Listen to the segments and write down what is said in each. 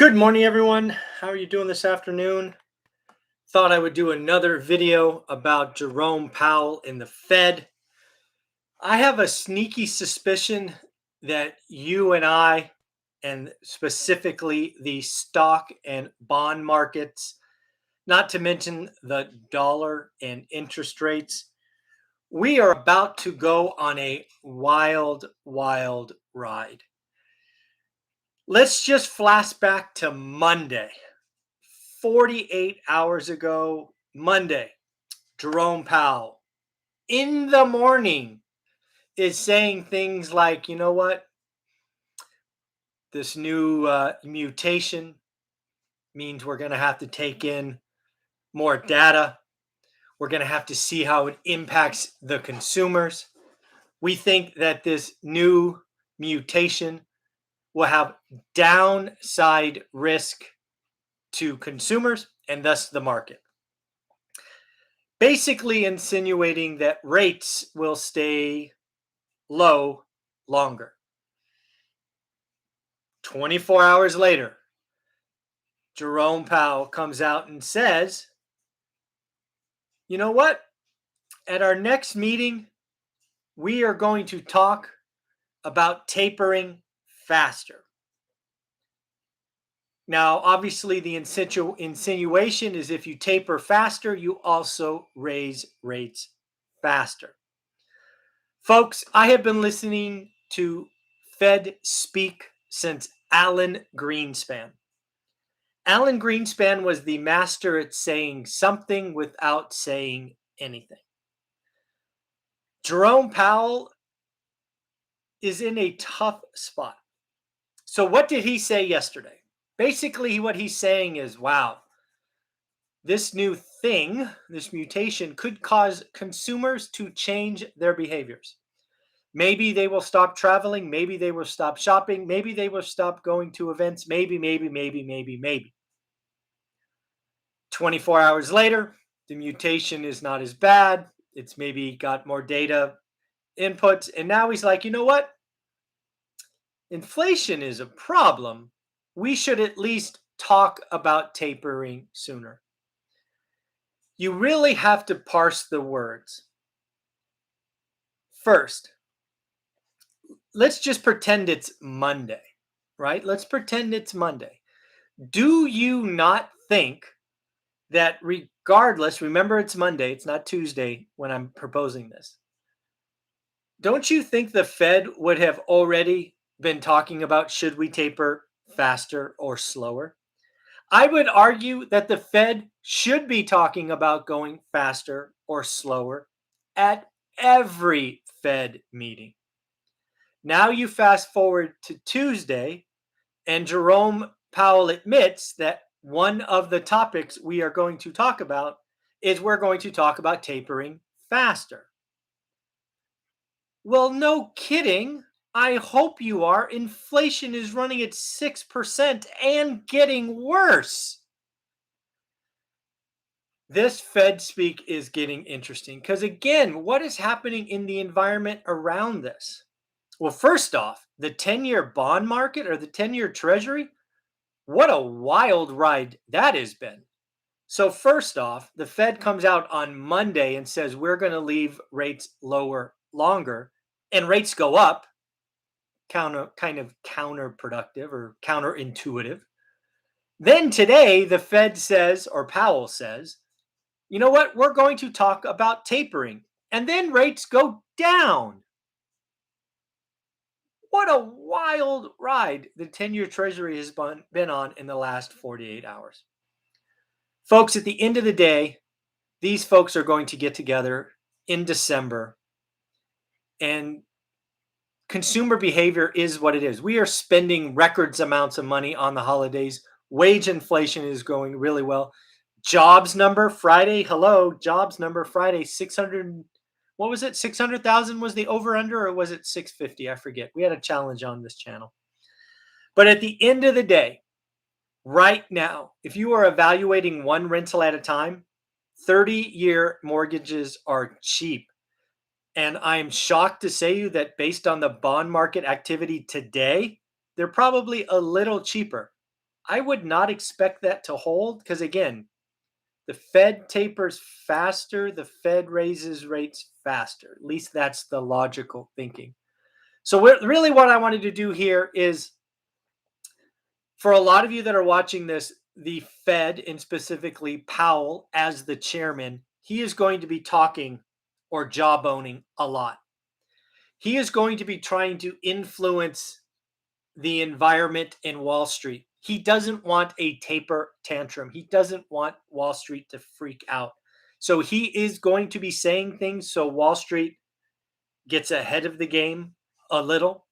Good morning, everyone. How are you doing this afternoon? Thought I would do another video about Jerome Powell and the Fed. I have a sneaky suspicion that you and I, and specifically the stock and bond markets, not to mention the dollar and interest rates, we are about to go on a wild, wild ride. Let's just flash back to Monday. 48 hours ago, Monday, Jerome Powell in the morning is saying things like, you know what, this new mutation means we're going to have to take in more data. We're going to have to see how it impacts the consumers. We think that this new mutation will have downside risk to consumers and thus the market. Basically insinuating that rates will stay low longer. 24 hours later, Jerome Powell comes out and says, you know what? At our next meeting, we are going to talk about tapering faster. Now, obviously, the insinuation is if you taper faster, you also raise rates faster. Folks, I have been listening to Fed speak since Alan Greenspan. Alan Greenspan was the master at saying something without saying anything. Jerome Powell is in a tough spot. So, what did he say yesterday? Basically, what he's saying is, wow, this new thing, this mutation could cause consumers to change their behaviors. Maybe they will stop traveling. Maybe they will stop shopping. Maybe they will stop going to events. Maybe. 24 hours later, the mutation is not as bad. It's maybe got more data inputs. And now he's like, you know what? Inflation is a problem. We should at least talk about tapering sooner. You really have to parse the words. First, let's just pretend it's Monday, right? Let's pretend it's Monday. Do you not think that regardless, remember it's Monday, it's not Tuesday when I'm proposing this. Don't you think the Fed would have already been talking about should we taper faster or slower? I would argue that the Fed should be talking about going faster or slower at every Fed meeting. Now you fast forward to Tuesday, and Jerome Powell admits that one of the topics we are going to talk about is we're going to talk about tapering faster. Well, no kidding. I hope you are. Inflation is running at 6% and getting worse. This Fed speak is getting interesting because, again, what is happening in the environment around this? Well, first off, the 10-year bond market or the 10-year treasury, what a wild ride that has been. So, first off, the Fed comes out on Monday and says we're going to leave rates lower longer, and rates go up, kind of counterproductive or counterintuitive. Then today, the Fed says, or Powell says, you know what? We're going to talk about tapering. And then rates go down. What a wild ride the 10-year treasury has been on in the last 48 hours. Folks, at the end of the day, these folks are going to get together in December, and consumer behavior is what it is. We are spending records amounts of money on the holidays. Wage inflation is going really well. Jobs number Friday, jobs number Friday, 600, what was it? 600,000 was the over under, or was it 650? I forget. We had a challenge on this channel. But at the end of the day, right now, if you are evaluating one rental at a time, 30-year mortgages are cheap. And I'm shocked to say you that based on the bond market activity today, they're probably a little cheaper. I would not expect that to hold because, again, the Fed tapers faster, the Fed raises rates faster. At least that's the logical thinking. So, really, what I wanted to do here is for a lot of you that are watching this, the Fed and specifically Powell as the chairman, he is going to be talking or jawboning a lot. He is going to be trying to influence the environment in Wall Street. He doesn't want a taper tantrum. He doesn't want Wall Street to freak out. So he is going to be saying things so Wall Street gets ahead of the game a little.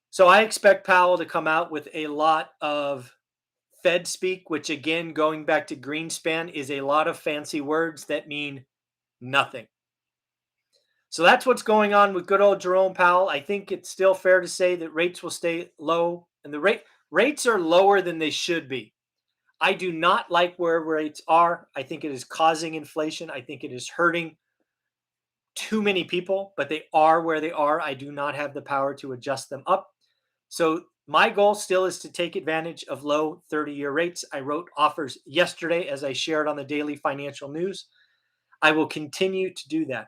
So I expect Powell to come out with a lot of Fed speak, which, again, going back to Greenspan, is a lot of fancy words that mean nothing. So that's what's going on with good old Jerome Powell. I think it's still fair to say that rates will stay low, and the rates are lower than they should be. I do not like where rates are. I think it is causing inflation. I think it is hurting too many people, but they are where they are. I do not have the power to adjust them up. So my goal still is to take advantage of low 30-year rates. I wrote offers yesterday as I shared on the daily financial news. I will continue to do that.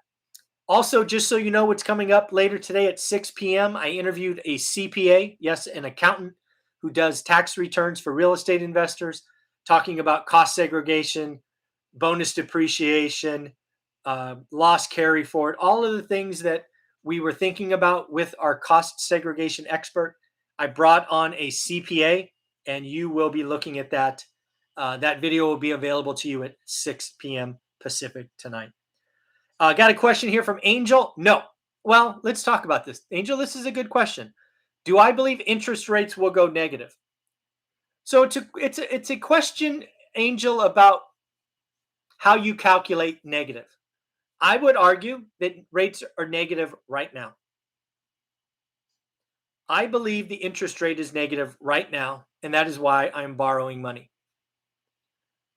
Also, just so you know what's coming up later today at 6 p.m., I interviewed a CPA, yes, an accountant who does tax returns for real estate investors, talking about cost segregation, bonus depreciation, loss carry forward, all of the things that we were thinking about with our cost segregation expert. I brought on a CPA, and you will be looking at that. That video will be available to you at 6 p.m. Pacific tonight. Got a question here from Angel. No. Well, let's talk about this. Angel, this is a good question. Do I believe interest rates will go negative? So it's a question, Angel, about how you calculate negative. I would argue that rates are negative right now. I believe the interest rate is negative right now, and that is why I'm borrowing money.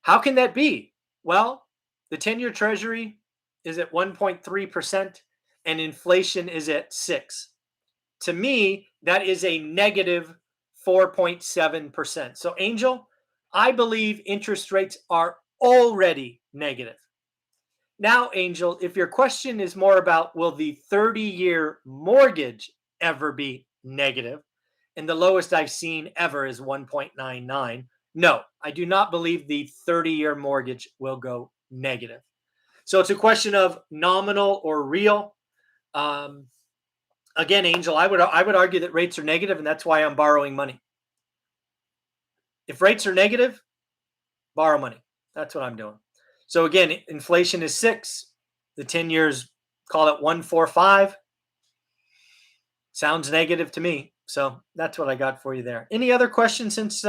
How can that be? Well, the 10-year treasury is at 1.3% and inflation is at 6. To me, that is a negative 4.7%. So, Angel, I believe interest rates are already negative. Now, Angel, if your question is more about will the 30-year mortgage ever be negative, and the lowest I've seen ever is 1.99, no, I do not believe the 30-year mortgage will go negative. So it's a question of nominal or real. Again, Angel, I would argue that rates are negative, and that's why I'm borrowing money. If rates are negative, borrow money. That's what I'm doing. So again, inflation is 6. The 10 years, call it 1.45. Sounds negative to me. So that's what I got for you there. Any other questions since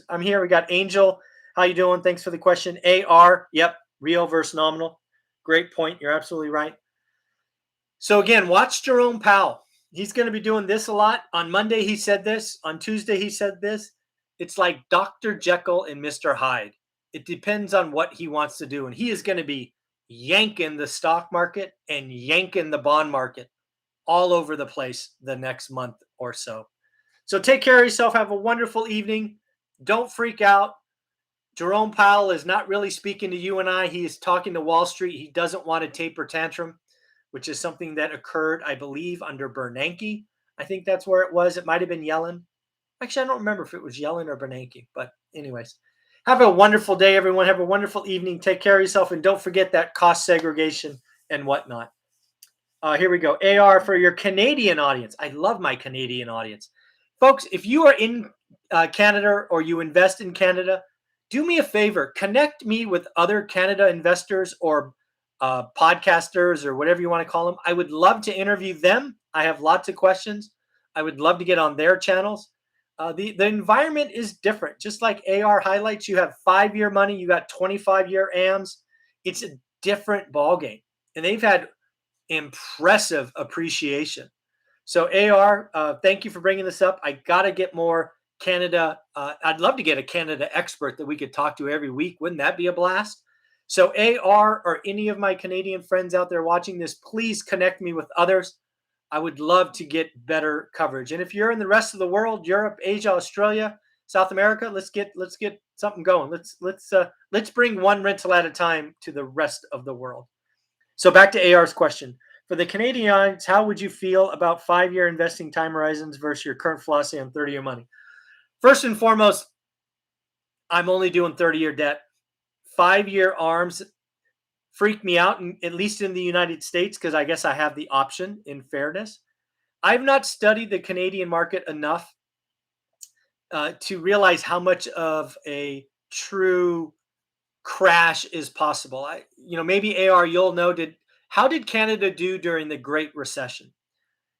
I'm here? We got Angel. How you doing? Thanks for the question. AR. Yep. Real versus nominal. Great point. You're absolutely right. So again, watch Jerome Powell. He's going to be doing this a lot. On Monday, he said this. On Tuesday, he said this. It's like Dr. Jekyll and Mr. Hyde. It depends on what he wants to do. And he is going to be yanking the stock market and yanking the bond market all over the place the next month or so. So take care of yourself. Have a wonderful evening. Don't freak out. Jerome Powell is not really speaking to you and I. He is talking to Wall Street. He doesn't want a taper tantrum, which is something that occurred, I believe, under Bernanke. I think that's where it was. It might have been Yellen. Actually, I don't remember if it was Yellen or Bernanke. But anyways, have a wonderful day, everyone. Have a wonderful evening. Take care of yourself. And don't forget that cost segregation and whatnot. Here we go. AR for your Canadian audience. I love my Canadian audience. Folks, if you are in Canada or you invest in Canada, do me a favor. Connect me with other Canada investors or podcasters or whatever you want to call them. I would love to interview them. I have lots of questions. I would love to get on their channels. The environment is different. Just like AR highlights, you have 5-year money, you got 25-year AMs. It's a different ballgame. And they've had impressive appreciation. So AR, thank you for bringing this up. I got to get more Canada. I'd love to get a Canada expert that we could talk to every week. Wouldn't that be a blast? So AR or any of my Canadian friends out there watching this, please connect me with others. I would love to get better coverage. And if you're in the rest of the world, Europe, Asia, Australia, South America, let's get something going. Let's bring one rental at a time to the rest of the world. So back to AR's question. For the Canadians, how would you feel about 5-year investing time horizons versus your current philosophy on 30-year money? First and foremost, I'm only doing 30-year debt. 5-year arms freak me out, at least in the United States, because I guess I have the option in fairness. I've not studied the Canadian market enough to realize how much of a true crash is possible. Maybe AR, you'll know. How did Canada do during the Great Recession?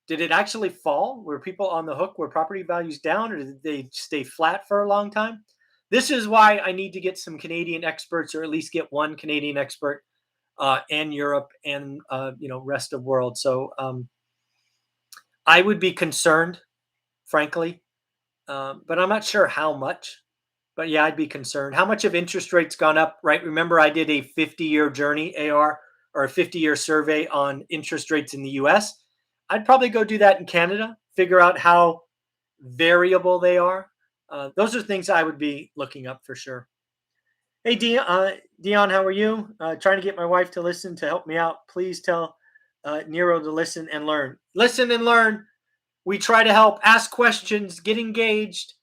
Did it actually fall? Were people on the hook? Were property values down, or did they stay flat for a long time? This is why I need to get some Canadian experts, or at least get one Canadian expert, and Europe and rest of world. So I would be concerned, frankly, but I'm not sure how much. But yeah, I'd be concerned. How much have interest rates gone up? Right? Remember, I did a 50-year journey, AR, or a 50-year survey on interest rates in the U.S. I'd probably go do that in Canada, figure out how variable they are. Those are things I would be looking up for sure. Hey, Dion, how are you? Trying to get my wife to listen to help me out. Please tell Nero to listen and learn. Listen and learn. We try to help. Ask questions. Get engaged.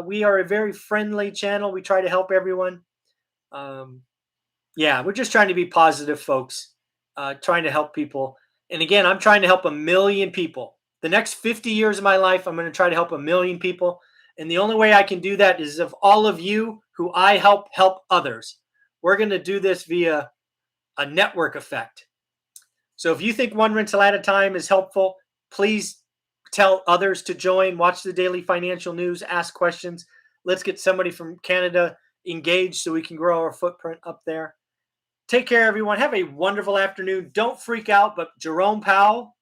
We are a very friendly channel. We try to help everyone. Yeah, we're just trying to be positive, folks. Trying to help people. And again, I'm trying to help 1 million people. The next 50 years of my life, I'm going to try to help 1 million people. And the only way I can do that is if all of you who I help others. We're going to do this via a network effect. So if you think one rental at a time is helpful, please tell others to join. Watch the daily financial news. Ask questions. Let's get somebody from Canada engaged so we can grow our footprint up there. Take care, everyone. Have a wonderful afternoon. Don't freak out, but Jerome Powell,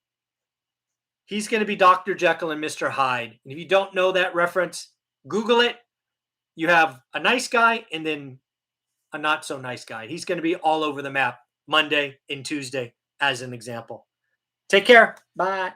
he's going to be Dr. Jekyll and Mr. Hyde. And if you don't know that reference, Google it. You have a nice guy and then a not so nice guy. He's going to be all over the map Monday and Tuesday as an example. Take care. Bye.